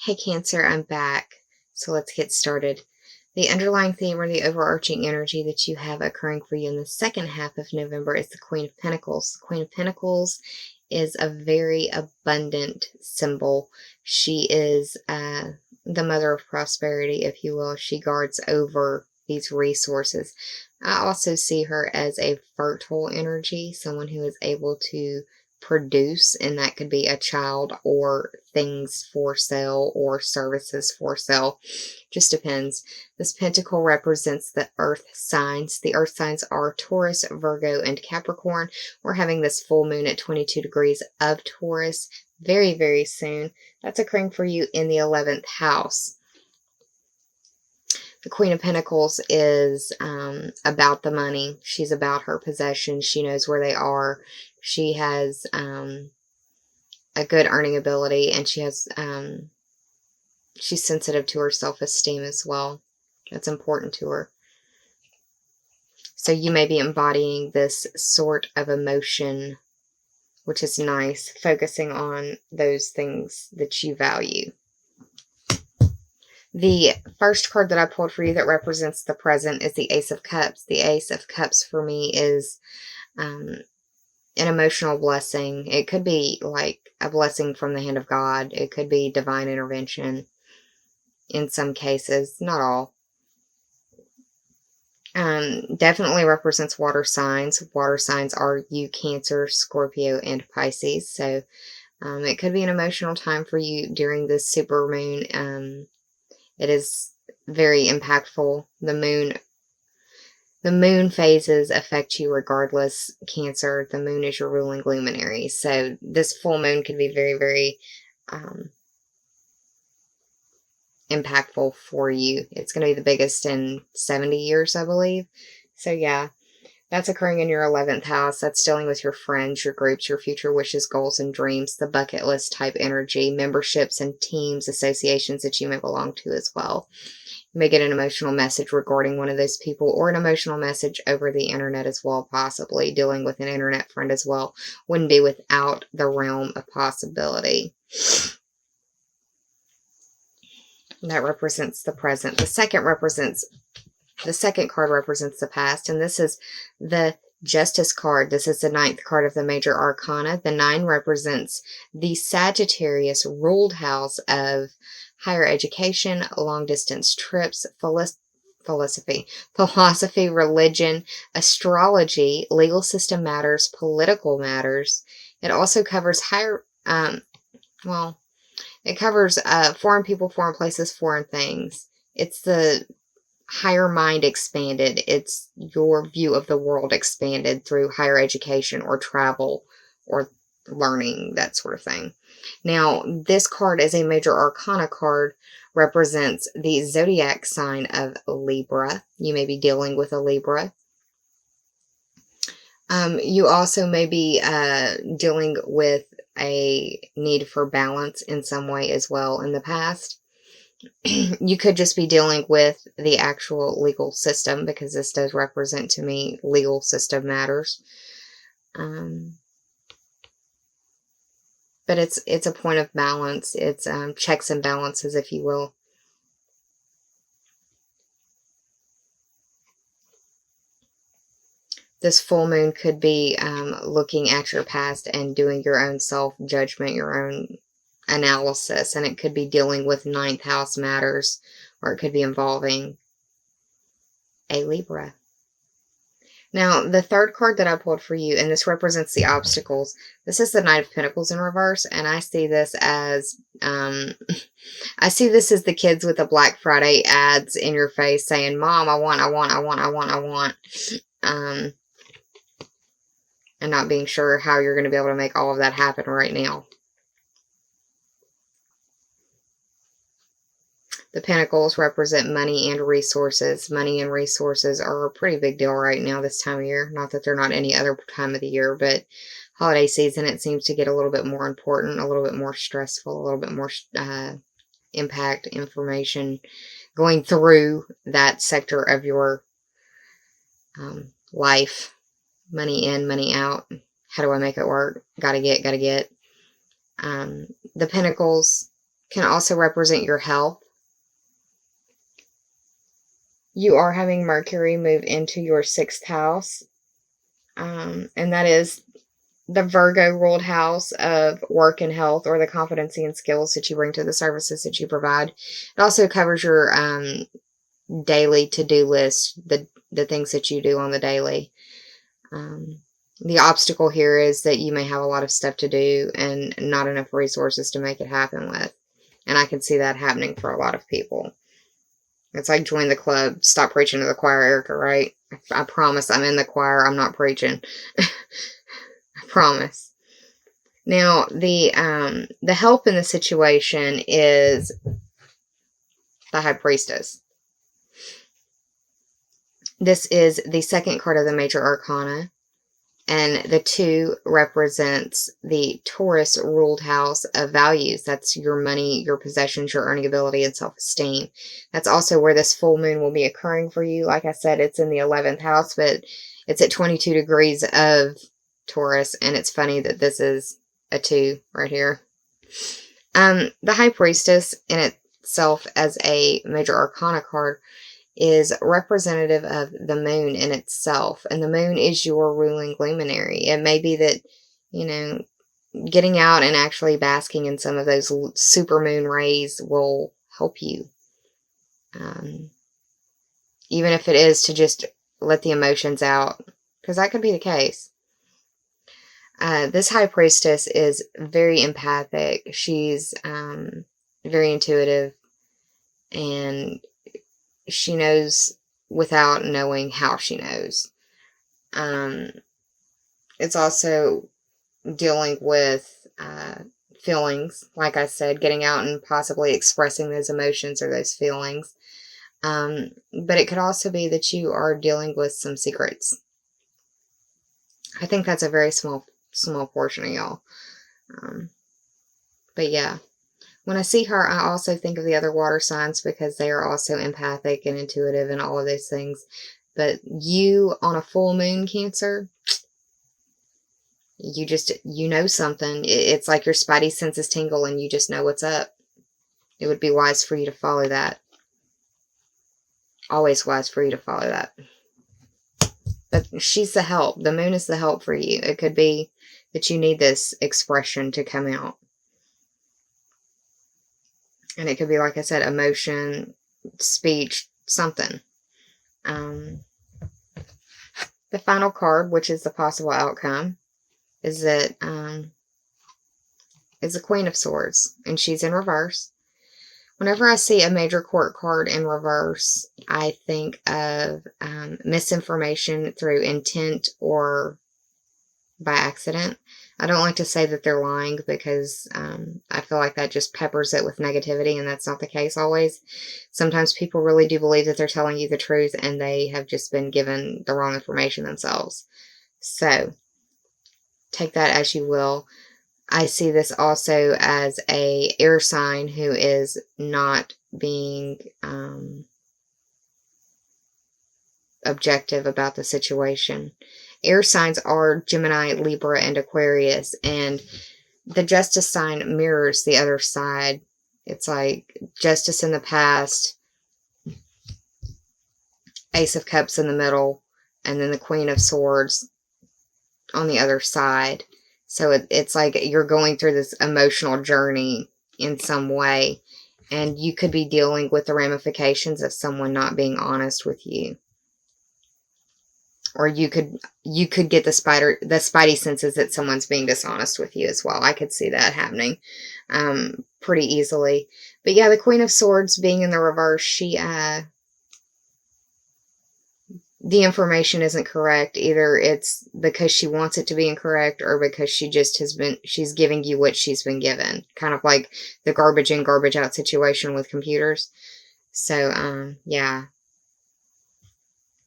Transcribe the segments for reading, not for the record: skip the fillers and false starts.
Hey Cancer, I'm back. So let's get started. The underlying theme or the overarching energy that you have occurring for you in the second half of November is the Queen of Pentacles. The Queen of Pentacles is a very abundant symbol. She is the mother of prosperity, if you will. She guards over these resources. I also see her as a fertile energy, someone who is able to produce, and that could be a child or things for sale or services for sale. Just depends. This pentacle represents the earth signs. The earth signs are Taurus, Virgo, and Capricorn. We're having this full moon at 22 degrees of Taurus very, very soon. That's occurring for you in the 11th house. The Queen of Pentacles is about the money. She's about her possessions. She knows where they are. She has a good earning ability, and she has she's sensitive to her self-esteem as well. That's important to her. So you may be embodying this sort of emotion, which is nice, focusing on those things that you value. The first card that I pulled for you that represents the present is the Ace of Cups. The Ace of Cups for me is an emotional blessing. It could be like a blessing from the hand of God. It could be divine intervention in some cases, not all. Definitely represents water signs. Water signs are you, Cancer, Scorpio, and Pisces. So it could be an emotional time for you during this super moon. It is very impactful. The moon phases affect you regardless, Cancer. The moon is your ruling luminary. So this full moon can be very, very impactful for you. It's going to be the biggest in 70 years, I believe. So yeah, that's occurring in your 11th house. That's dealing with your friends, your groups, your future wishes, goals, and dreams, the bucket list type energy, memberships and teams, associations that you may belong to as well. You may get an emotional message regarding one of those people, or an emotional message over the internet as well, possibly. Dealing with an internet friend as well wouldn't be without the realm of possibility. That represents the present. The second card represents the past, and this is the Justice card. This is the 9th card of the Major Arcana. The 9 represents the Sagittarius ruled house of higher education, long-distance trips, philosophy, religion, astrology, legal system matters, political matters. It also covers it covers foreign people, foreign places, foreign things. It's the higher mind expanded. It's your view of the world expanded through higher education or travel or learning, that sort of thing. Now, this card is a Major Arcana card, represents the zodiac sign of Libra. You may be dealing with a Libra. You also may be dealing with a need for balance in some way as well in the past. You could just be dealing with the actual legal system, because this does represent to me legal system matters. But it's a point of balance. It's checks and balances, if you will. This full moon could be looking at your past and doing your own self-judgment, your own analysis, and it could be dealing with 9th house matters, or it could be involving a Libra. Now, the third card that I pulled for you, and this represents the obstacles. This is the Knight of Pentacles in reverse, and I see this as the kids with the Black Friday ads in your face saying, "Mom, I want," and not being sure how you're going to be able to make all of that happen right now. The Pentacles represent money and resources. Money and resources are a pretty big deal right now this time of year. Not that they're not any other time of the year, but holiday season, it seems to get a little bit more important, a little bit more stressful, a little bit more impact, information going through that sector of your life. Money in, money out. How do I make it work? Gotta get. The Pentacles can also represent your health. You are having Mercury move into your 6th house. And that is the Virgo ruled house of work and health, or the competency and skills that you bring to the services that you provide. It also covers your daily to-do list, the things that you do on the daily. The obstacle here is that you may have a lot of stuff to do and not enough resources to make it happen with. And I can see that happening for a lot of people. It's like join the club, stop preaching to the choir, Erica, right? I promise I'm in the choir, I'm not preaching. I promise. Now, the help in the situation is the High Priestess. This is the 2nd card of the Major Arcana, and the 2 represents the Taurus ruled house of values. That's your money, your possessions, your earning ability, and self-esteem. That's also where this full moon will be occurring for you. Like I said, it's in the 11th house, but it's at 22 degrees of Taurus, and it's funny that this is a 2 right here. The High Priestess in itself, as a Major Arcana card, is representative of the moon in itself, and the moon is your ruling luminary. It may be that, you know, getting out and actually basking in some of those super moon rays will help you. Even if it is to just let the emotions out, because that could be the case. This High Priestess is very empathic. She's very intuitive, and she knows without knowing how she knows. It's also dealing with feelings, like I said, getting out and possibly expressing those emotions or those feelings. But it could also be that you are dealing with some secrets. I think that's a very small portion of y'all. But yeah. When I see her, I also think of the other water signs, because they are also empathic and intuitive and all of those things. But you, on a full moon, Cancer, you know something. It's like your spidey senses tingle and you just know what's up. It would be wise for you to follow that. Always wise for you to follow that. But she's the help. The moon is the help for you. It could be that you need this expression to come out. And it could be, like I said, emotion, speech, something. The final card, which is the possible outcome, is that is the Queen of Swords, and she's in reverse. Whenever I see a major court card in reverse, I think of misinformation through intent or by accident. I don't like to say that they're lying, because I feel like that just peppers it with negativity, and that's not the case always. Sometimes people really do believe that they're telling you the truth, and they have just been given the wrong information themselves. So, take that as you will. I see this also as a air sign who is not being objective about the situation. Air signs are Gemini, Libra, and Aquarius, and the Justice sign mirrors the other side. It's like Justice in the past, Ace of Cups in the middle, and then the Queen of Swords on the other side. So it's like you're going through this emotional journey in some way, and you could be dealing with the ramifications of someone not being honest with you. Or you could get the spidey senses that someone's being dishonest with you as well. I could see that happening pretty easily. But yeah, the Queen of Swords being in the reverse, the information isn't correct. Either it's because she wants it to be incorrect, or because she's giving you what she's been given. Kind of like the garbage in, garbage out situation with computers. So, yeah.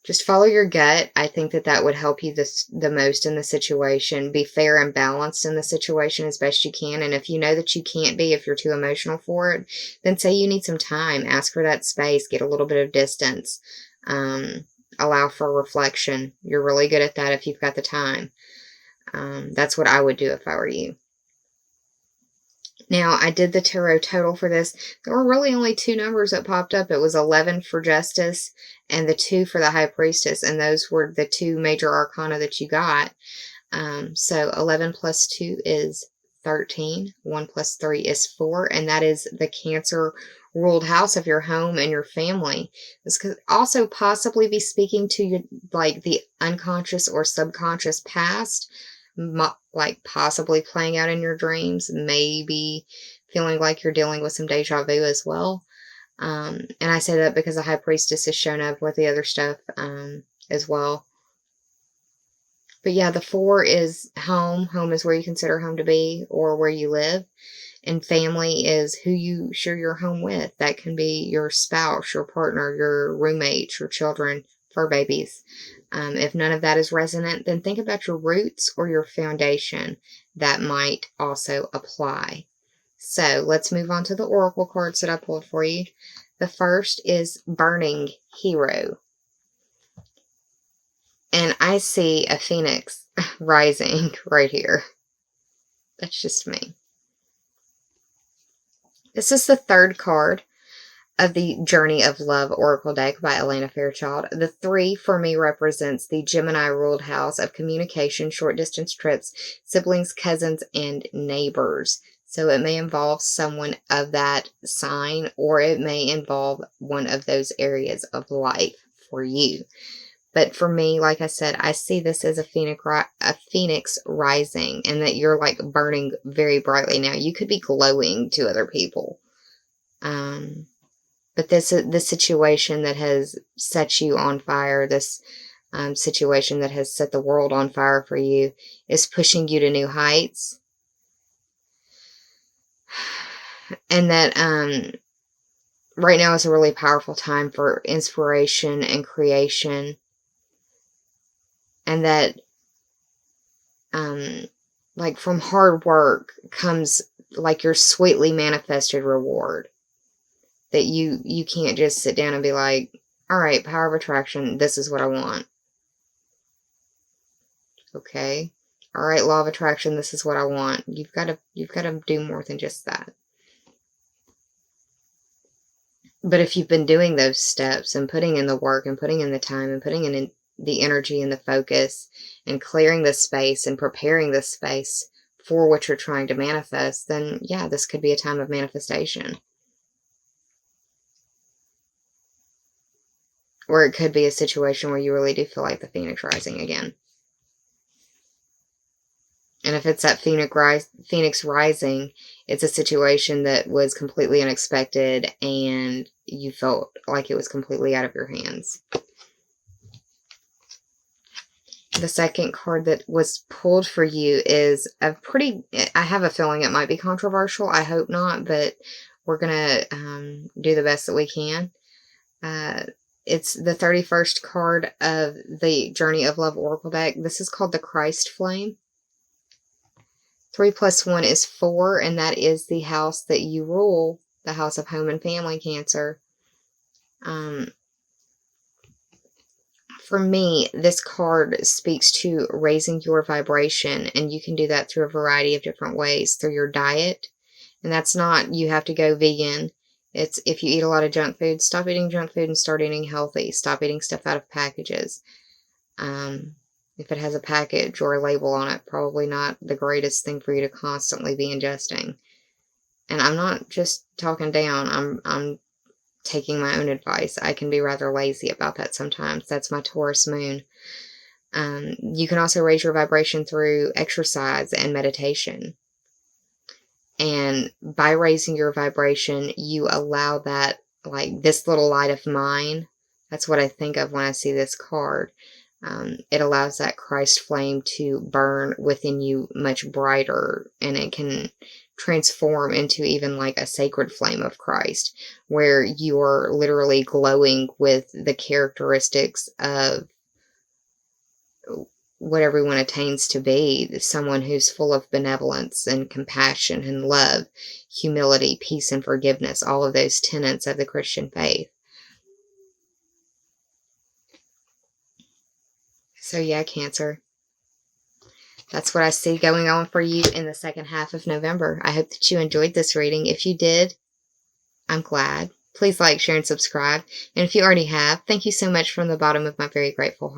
Just follow your gut. I think that would help you the most in the situation. Be fair and balanced in the situation as best you can. And if you know that you can't be, if you're too emotional for it, then say you need some time. Ask for that space. Get a little bit of distance. Allow for reflection. You're really good at that if you've got the time. That's what I would do if I were you. Now, I did the tarot total for this. There were really only 2 numbers that popped up. It was 11 for Justice and the 2 for the High Priestess, and those were the 2 major arcana that you got. So 11 plus 2 is 13. 1 plus 3 is 4, and that is the Cancer ruled house of your home and your family. This could also possibly be speaking to your, like, the unconscious or subconscious past, like possibly playing out in your dreams, maybe feeling like you're dealing with some deja vu as well. And I say that because the High Priestess has shown up with the other stuff as well. But yeah, the 4 is home. Home is where you consider home to be or where you live. And family is who you share your home with. That can be your spouse, your partner, your roommates, your children, fur babies. If none of that is resonant, then think about your roots or your foundation. That might also apply. So let's move on to the oracle cards that I pulled for you. The first is Burning Hero. And I see a phoenix rising right here. That's just me. This is the third card of the Journey of Love Oracle deck by Elena Fairchild. The 3 for me represents the Gemini ruled house of communication, short distance trips, siblings, cousins, and neighbors. So it may involve someone of that sign, or it may involve one of those areas of life for you. But for me, like I said, I see this as a phoenix rising, and that you're like burning very brightly now. You could be glowing to other people. But this situation that has set you on fire, this situation that has set the world on fire for you, is pushing you to new heights. And that right now is a really powerful time for inspiration and creation. And that like from hard work comes like your sweetly manifested reward. That you can't just sit down and be like, all right, power of attraction, this is what I want. Okay. All right, law of attraction, this is what I want. You've got to do more than just that. But if you've been doing those steps and putting in the work and putting in the time and putting in the energy and the focus and clearing the space and preparing the space for what you're trying to manifest, then yeah, this could be a time of manifestation. Or it could be a situation where you really do feel like the phoenix rising again. And if it's that phoenix rising, it's a situation that was completely unexpected and you felt like it was completely out of your hands. The second card that was pulled for you is I have a feeling it might be controversial. I hope not, but we're going to do the best that we can. It's the 31st card of the Journey of Love Oracle deck. This is called the Christ Flame. 3 plus 1 is 4, and that is the house that you rule, the house of home and family, Cancer. For me, this card speaks to raising your vibration, and you can do that through a variety of different ways, through your diet. And that's not, you have to go vegan. It's if you eat a lot of junk food, stop eating junk food and start eating healthy. Stop eating stuff out of packages. If it has a package or a label on it, probably not the greatest thing for you to constantly be ingesting. And I'm not just talking down. I'm taking my own advice. I can be rather lazy about that sometimes. That's my Taurus moon. You can also raise your vibration through exercise and meditation. And by raising your vibration, you allow that, like this little light of mine. That's what I think of when I see this card. It allows that Christ flame to burn within you much brighter, and it can transform into even like a sacred flame of Christ, where you're literally glowing with the characteristics of what everyone attains to be, someone who's full of benevolence and compassion and love, humility, peace, and forgiveness, all of those tenets of the Christian faith. So yeah, Cancer. That's what I see going on for you in the second half of November. I hope that you enjoyed this reading. If you did, I'm glad. Please like, share, and subscribe. And if you already have, thank you so much from the bottom of my very grateful heart.